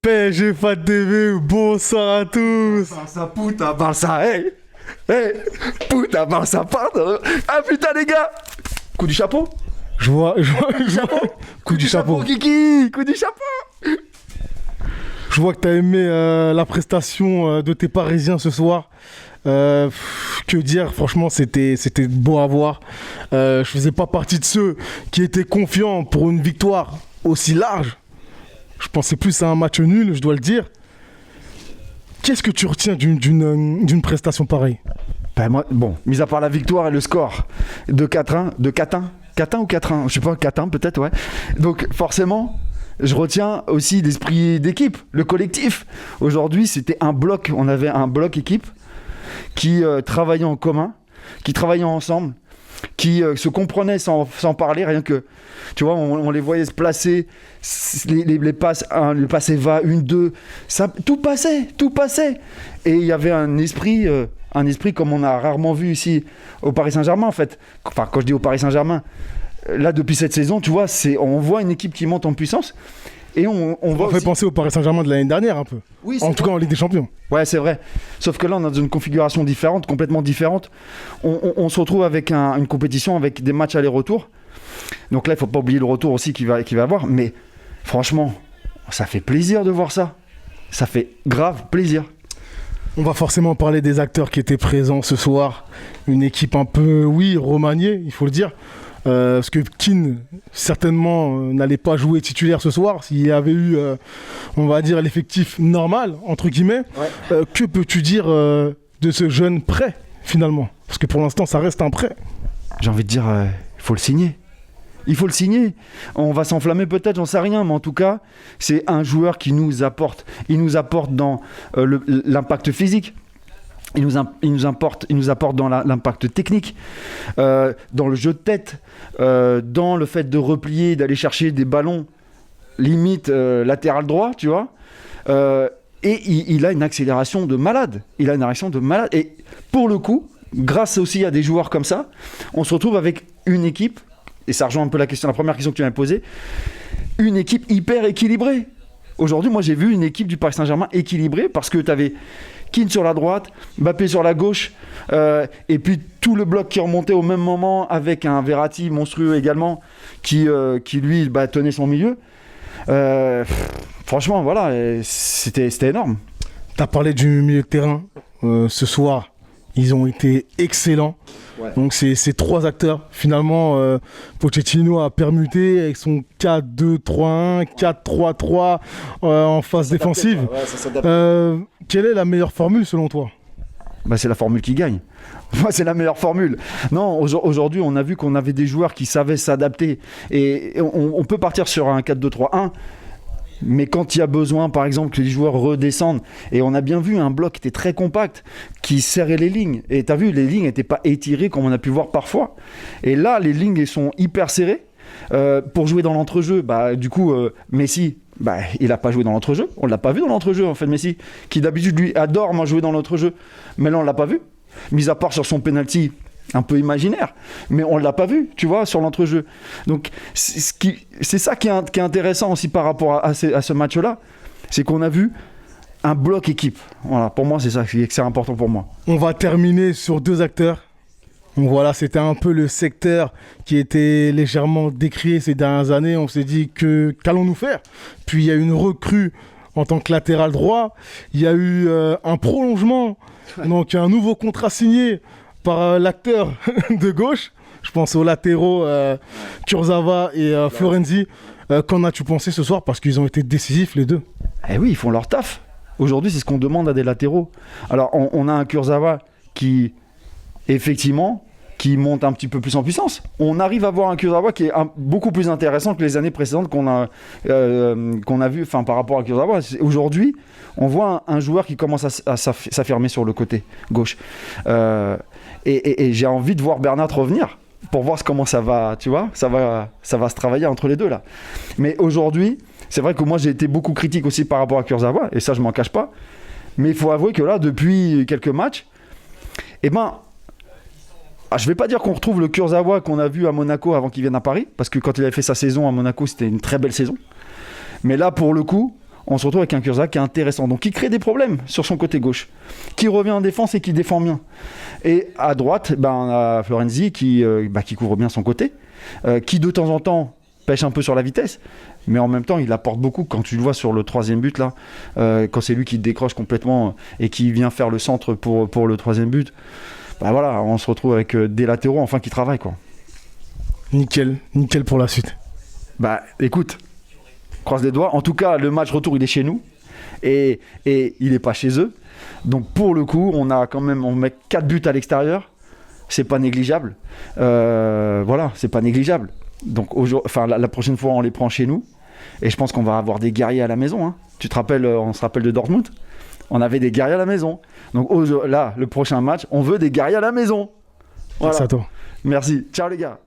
PSG Fan TV, bonsoir à tous. Barça, puta, Barça, hey, hey, puta, Barça, pardon. Ah putain les gars. Coup du chapeau. Je vois. Coup du chapeau. Kiki, coup du chapeau. Je vois que t'as aimé la prestation de tes Parisiens ce soir. Que dire, franchement c'était beau à voir. Je faisais pas partie de ceux qui étaient confiants pour une victoire aussi large. Je pensais plus à un match nul, je dois le dire. Qu'est-ce que tu retiens d'une prestation pareille? Ben moi, bon, mis à part la victoire et le score de 4-1, de 4-1 ou 4-1, je sais pas, 4-1 peut-être, ouais. Donc forcément, je retiens aussi l'esprit d'équipe, le collectif. Aujourd'hui, c'était un bloc, on avait un bloc équipe qui travaillait en commun, qui travaillait ensemble, qui se comprenaient sans parler, rien que, tu vois, on les voyait se placer, les passes, le passé va, 1-2, ça, tout passait. Et il y avait un esprit comme on a rarement vu ici au Paris Saint-Germain, en fait. Enfin, quand je dis au Paris Saint-Germain, là, depuis cette saison, tu vois, on voit une équipe qui monte en puissance. Et on voit fait aussi... penser au Paris Saint-Germain de l'année dernière un peu. Oui, en tout cas en Ligue des Champions. Ouais, c'est vrai. Sauf que là, on est dans une configuration différente, complètement différente. On se retrouve avec une compétition avec des matchs aller-retour. Donc là, il ne faut pas oublier le retour aussi qu'il va avoir. Mais franchement, ça fait plaisir de voir ça. Ça fait grave plaisir. On va forcément parler des acteurs qui étaient présents ce soir. Une équipe un peu, oui, remaniée, il faut le dire. Parce que Kean, certainement, n'allait pas jouer titulaire ce soir. S'il y avait eu, on va dire, l'effectif normal, entre guillemets, ouais. Que peux-tu dire de ce jeune prêt, finalement? Parce que pour l'instant, ça reste un prêt. J'ai envie de dire, il faut le signer. Il faut le signer. On va s'enflammer peut-être, j'en sais rien, mais en tout cas, c'est un joueur qui nous apporte. Il nous apporte dans l'impact physique. Il nous apporte dans l'impact technique, dans le jeu de tête, dans le fait de replier, d'aller chercher des ballons limite latéral droit, tu vois. Et il a une accélération de malade. Et pour le coup, grâce aussi à des joueurs comme ça, on se retrouve avec une équipe, et ça rejoint un peu la première question que tu m'as posée, une équipe hyper équilibrée. Aujourd'hui, moi j'ai vu une équipe du Paris Saint-Germain équilibrée parce que tu avais Kean sur la droite, Mbappé sur la gauche, et puis tout le bloc qui remontait au même moment avec un Verratti monstrueux également qui lui tenait son milieu. Franchement, voilà, c'était énorme. Tu as parlé du milieu de terrain ce soir. Ils ont été excellents. Ouais. Donc ces trois acteurs, finalement, Pochettino a permuté avec son 4-2-3-1, 4-3-3 en phase défensive. Quelle est la meilleure formule selon toi? C'est la formule qui gagne. C'est la meilleure formule. Non, aujourd'hui, on a vu qu'on avait des joueurs qui savaient s'adapter. Et on peut partir sur un 4-2-3-1. Mais quand il y a besoin, par exemple, que les joueurs redescendent, et on a bien vu un bloc qui était très compact, qui serrait les lignes. Et tu as vu, les lignes n'étaient pas étirées comme on a pu voir parfois. Et là, les lignes sont hyper serrées. Pour jouer dans l'entrejeu, du coup, Messi, il n'a pas joué dans l'entrejeu. On ne l'a pas vu dans l'entrejeu, en fait, Messi, qui d'habitude, lui, adore jouer dans l'entrejeu. Mais là, on ne l'a pas vu. Mis à part sur son penalty un peu imaginaire, mais on ne l'a pas vu, tu vois, sur l'entrejeu. Donc, c'est ça qui est intéressant aussi par rapport à ce match-là, c'est qu'on a vu un bloc équipe. Voilà, pour moi, c'est ça qui est important pour moi. On va terminer sur deux acteurs. Donc voilà, c'était un peu le secteur qui était légèrement décrié ces dernières années. On s'est dit qu'allons-nous faire? Puis il y a eu une recrue en tant que latéral droit. Il y a eu un prolongement, donc un nouveau contrat signé par l'acteur de gauche. Je pense aux latéraux Kurzawa et Florenzi. Qu'en as-tu pensé ce soir? Parce qu'ils ont été décisifs les deux. Eh oui, ils font leur taf. Aujourd'hui, c'est ce qu'on demande à des latéraux. Alors, on a un Kurzawa qui, effectivement, qui monte un petit peu plus en puissance. On arrive à voir un Kurzawa qui est beaucoup plus intéressant que les années précédentes qu'on a vu par rapport à Kurzawa. Aujourd'hui, on voit un joueur qui commence à s'affirmer sur le côté gauche. Et j'ai envie de voir Bernat revenir pour voir comment ça va, tu vois, ça va se travailler entre les deux là. Mais aujourd'hui, c'est vrai que moi j'ai été beaucoup critique aussi par rapport à Kurzawa, et ça je m'en cache pas. Mais il faut avouer que là, depuis quelques matchs, je vais pas dire qu'on retrouve le Kurzawa qu'on a vu à Monaco avant qu'il vienne à Paris, parce que quand il avait fait sa saison à Monaco, c'était une très belle saison. Mais là, pour le coup, on se retrouve avec un Kurzawa qui est intéressant, donc qui crée des problèmes sur son côté gauche, qui revient en défense et qui défend bien. Et à droite, on a Florenzi qui couvre bien son côté, qui de temps en temps pêche un peu sur la vitesse, mais en même temps il apporte beaucoup. Quand tu le vois sur le 3e but là, quand c'est lui qui décroche complètement et qui vient faire le centre pour le 3e but, voilà, on se retrouve avec des latéraux enfin qui travaillent, quoi. Nickel pour la suite. Écoute, croise les doigts. En tout cas, le match retour, il est chez nous. Et il n'est pas chez eux. Donc, pour le coup, on met 4 buts à l'extérieur. C'est pas négligeable. C'est pas négligeable. Donc, la prochaine fois, on les prend chez nous. Et je pense qu'on va avoir des guerriers à la maison. Hein. Tu te rappelles, on se rappelle de Dortmund. On avait des guerriers à la maison. Donc, là, le prochain match, on veut des guerriers à la maison. Voilà. Merci à toi. Merci. Ciao, les gars.